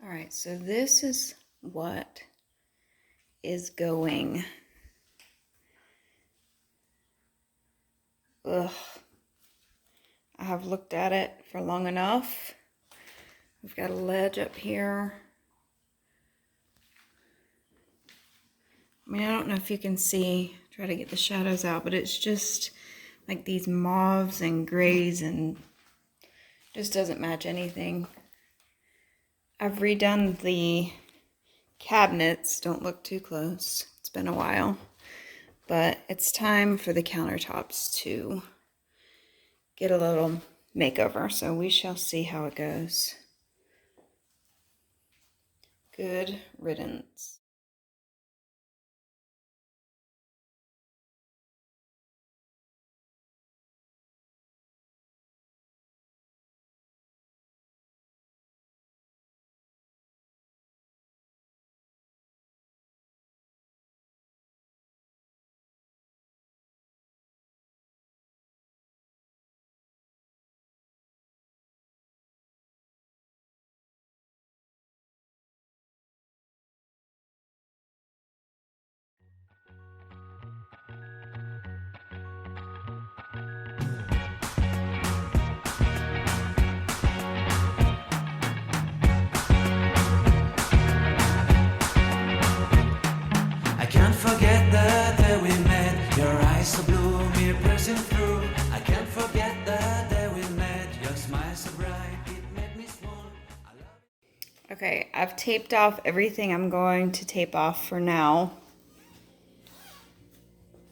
All right, so this is what is going. Ugh. I have looked at it for long enough. We've got a ledge up here. I mean, I don't know if you can see, try to get the shadows out, but it's just like these mauves and grays and just doesn't match anything. I've redone the cabinets. Don't look too close. It's been a while. But it's time for the countertops to get a little makeover. So we shall see how it goes. Good riddance. Forget the day we met, your eyes so blue, me pressing through. I can't forget the day we met, your smile so bright, it made me swoon. Okay, I've taped off everything I'm going to tape off for now.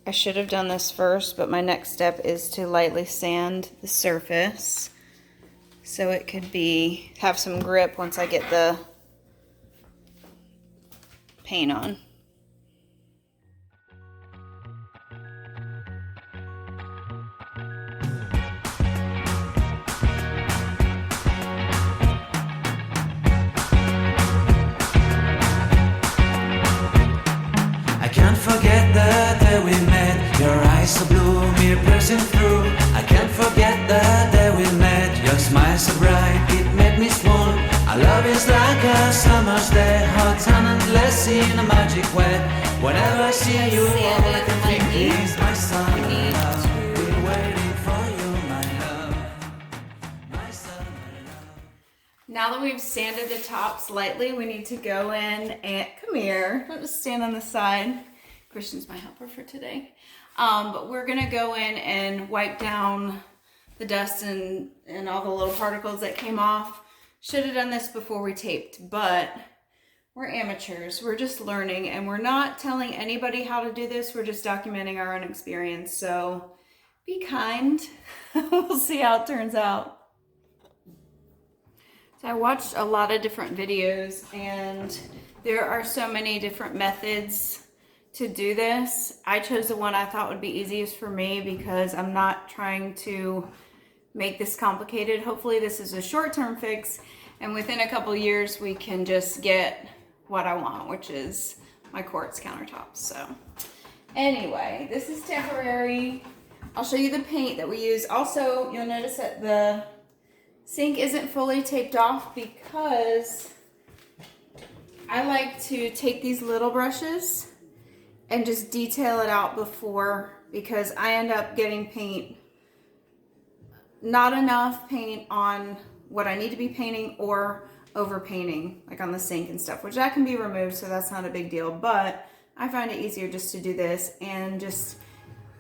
I should have done this first, but my next step is to lightly sand the surface so it could have some grip once I get the paint on. I can't forget the day we met, your eyes so blue, me pressing through. I can't forget the day we met, your smile so bright, it made me swoon. Our love is like a summer's day, hot and endless in a magic way. Whenever I see you, all I can think is my son. We're waiting for you, my love. My son, my love. Now that we've sanded the tops lightly, we need to go in and, come here, don't just stand on the side. Christian's my helper for today. But we're gonna go in and wipe down the dust and all the little particles that came off. Should have done this before we taped, but we're amateurs. We're just learning, and we're not telling anybody how to do this. We're just documenting our own experience. So be kind. We'll see how it turns out. So I watched a lot of different videos, and there are so many different methods to do this. I chose the one I thought would be easiest for me because I'm not trying to make this complicated. Hopefully this is a short-term fix, and within a couple years we can just get what I want, which is my quartz countertops. So anyway, this is temporary. I'll show you the paint that we use. Also, you'll notice that the sink isn't fully taped off because I like to take these little brushes and just detail it out before, because I end up getting paint, not enough paint on what I need to be painting or over painting, like on the sink and stuff, which that can be removed, so that's not a big deal. But I find it easier just to do this and just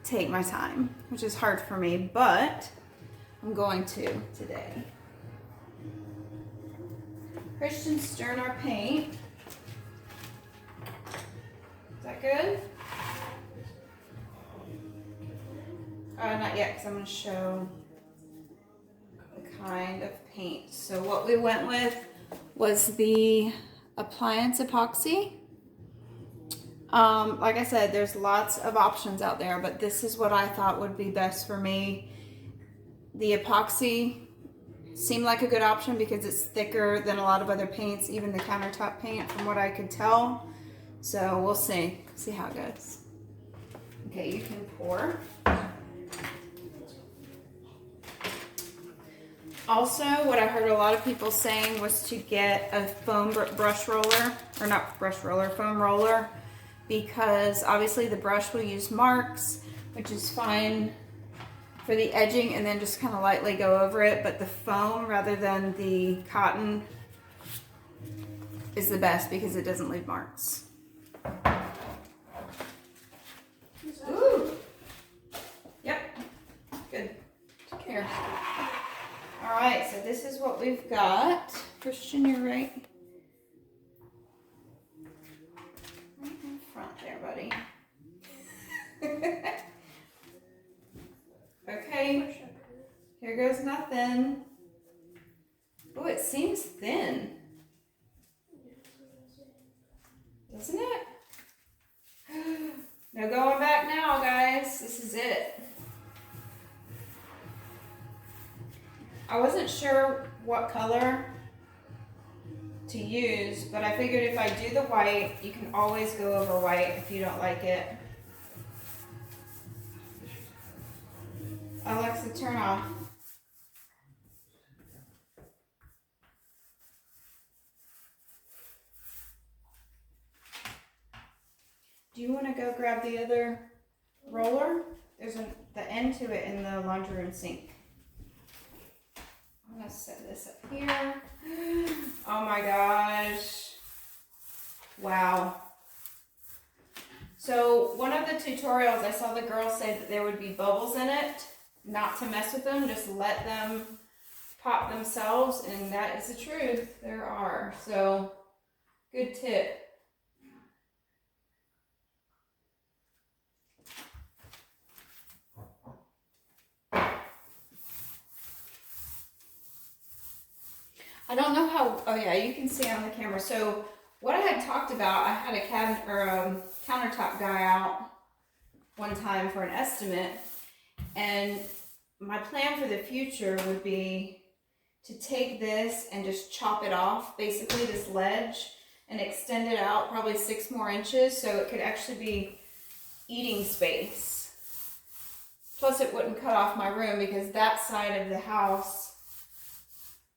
take my time, which is hard for me, but I'm going to today. Christian's stirring our paint. Is that good? Not yet, because I'm going to show the kind of paint. So what we went with was the appliance epoxy. Like I said, there's lots of options out there, but this is what I thought would be best for me. The epoxy seemed like a good option because it's thicker than a lot of other paints, even the countertop paint, from what I could tell. So we'll see how it goes. Okay, you can pour. Also, what I heard a lot of people saying was to get a foam brush roller, or not brush roller, foam roller, because obviously the brush will use marks, which is fine for the edging, and then just kind of lightly go over it, but the foam rather than the cotton is the best because it doesn't leave marks. Ooh. Yep. Good. Here. All right, so this is what we've got. Christian, you're right. Right in front there, buddy. Okay. Here goes nothing. Oh, it seems thin. Doesn't it? No going back now, guys. This is it. I wasn't sure what color to use, but I figured if I do the white, you can always go over white if you don't like it. Alexa, turn off. Do you want to go grab the other roller? There's the end to it in the laundry room sink. I'm going to set this up here. Oh my gosh. Wow. So one of the tutorials, I saw the girl say that there would be bubbles in it. Not to mess with them, just let them pop themselves, and that is the truth. There are. So good tip. I don't know how, oh yeah, you can see on the camera. So what I had talked about, I had a cabinet or a countertop guy out one time for an estimate, and my plan for the future would be to take this and just chop it off, basically this ledge, and extend it out probably 6 more inches so it could actually be eating space. Plus it wouldn't cut off my room because that side of the house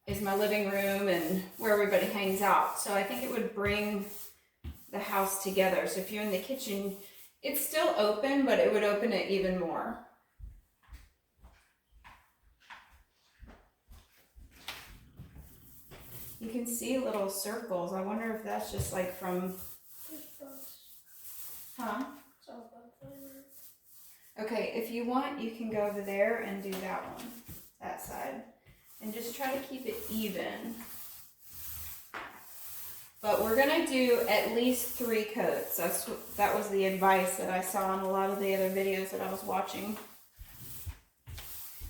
is my living room and where everybody hangs out. So I think it would bring the house together. So if you're in the kitchen, it's still open, but it would open it even more. You can see little circles. I wonder if that's just like from... Huh? Okay, if you want, you can go over there and do that one, that side. And just try to keep it even. But we're gonna do at least 3 coats. That was the advice that I saw in a lot of the other videos that I was watching.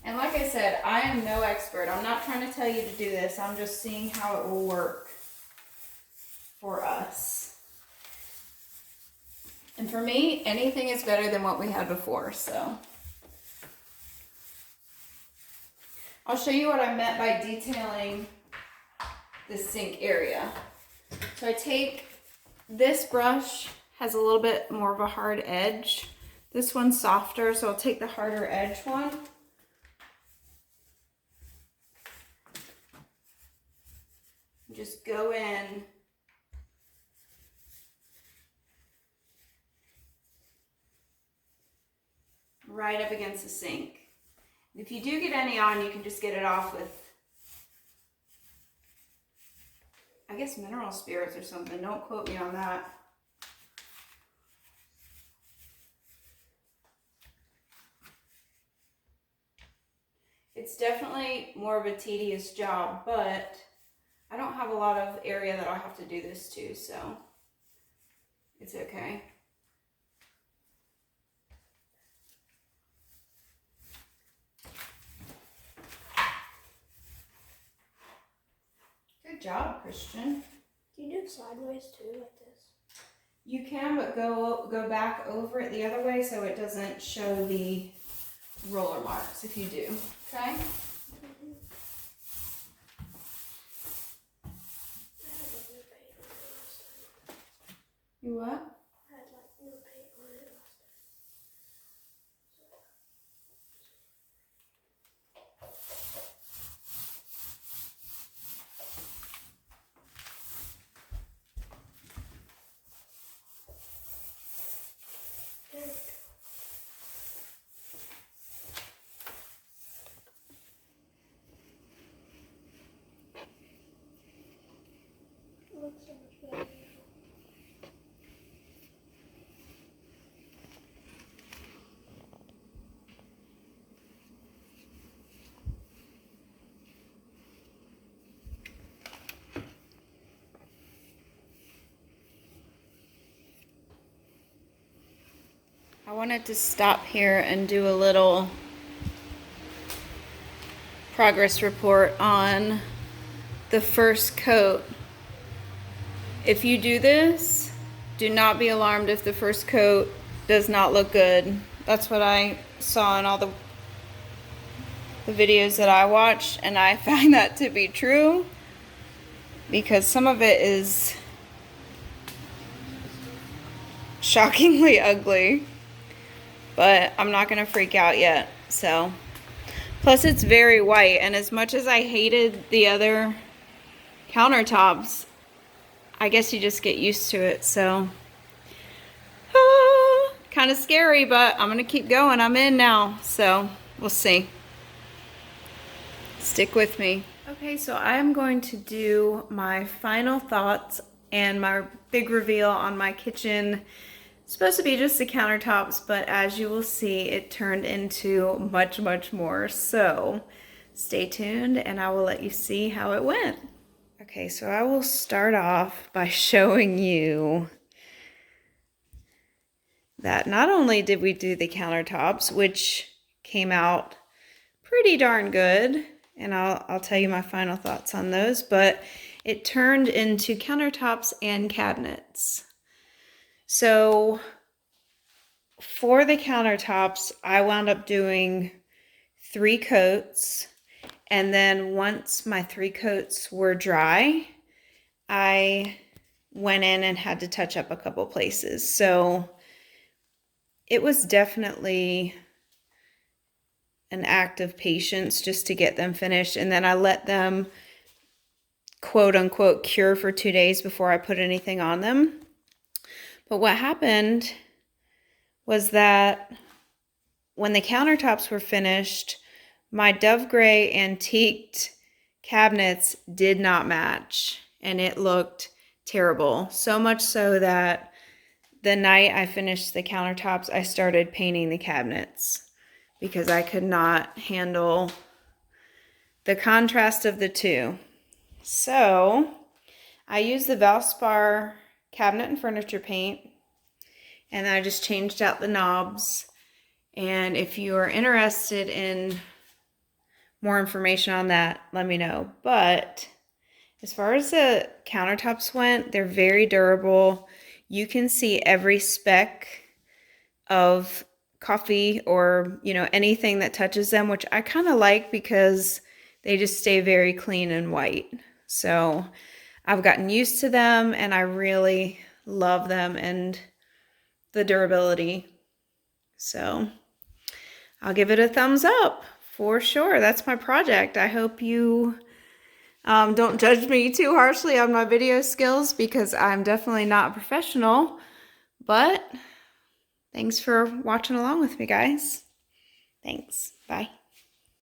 And like I said, I am no expert. I'm not trying to tell you to do this. I'm just seeing how it will work for us. And for me, anything is better than what we had before, so. I'll show you what I meant by detailing the sink area. So I take this brush, has a little bit more of a hard edge. This one's softer, so I'll take the harder edge one. Just go in right up against the sink. If you do get any on, you can just get it off with, I guess, mineral spirits or something. Don't quote me on that. It's definitely more of a tedious job, but I don't have a lot of area that I'll have to do this to, so it's okay. Good job, Christian. Do you do it sideways too, like this? You can, but go back over it the other way so it doesn't show the roller marks if you do, okay? You what? I had like new paint on it last time. It looks so much better now. I wanted to stop here and do a little progress report on the first coat. If you do this, do not be alarmed if the first coat does not look good. That's what I saw in all the videos that I watched, and I find that to be true because some of it is shockingly ugly, but I'm not gonna freak out yet. So plus it's very white, and as much as I hated the other countertops, I guess you just get used to it. So kind of scary, but I'm gonna keep going. I'm in now, so we'll see. Stick with me. Okay, so I'm going to do my final thoughts and my big reveal on my kitchen. It's supposed to be just the countertops, but as you will see, it turned into much, much more. So stay tuned and I will let you see how it went. Okay, so I will start off by showing you that not only did we do the countertops, which came out pretty darn good, and I'll tell you my final thoughts on those, but it turned into countertops and cabinets. So for the countertops, I wound up doing 3 coats, and then once my 3 coats were dry, I went in and had to touch up a couple places. So it was definitely an act of patience just to get them finished, and then I let them quote unquote cure for 2 days before I put anything on them. But what happened was that when the countertops were finished, my Dove Gray antiqued cabinets did not match, and it looked terrible. So much so that the night I finished the countertops, I started painting the cabinets because I could not handle the contrast of the two. So I used the Valspar cabinet and furniture paint, and I just changed out the knobs. And if you are interested in more information on that, let me know. But as far as the countertops went, they're very durable. You can see every speck of coffee or, you know, anything that touches them, which I kind of like because they just stay very clean and white. So I've gotten used to them and I really love them and the durability. So I'll give it a thumbs up for sure. That's my project. I hope you don't judge me too harshly on my video skills because I'm definitely not a professional, but thanks for watching along with me, guys. Thanks. Bye.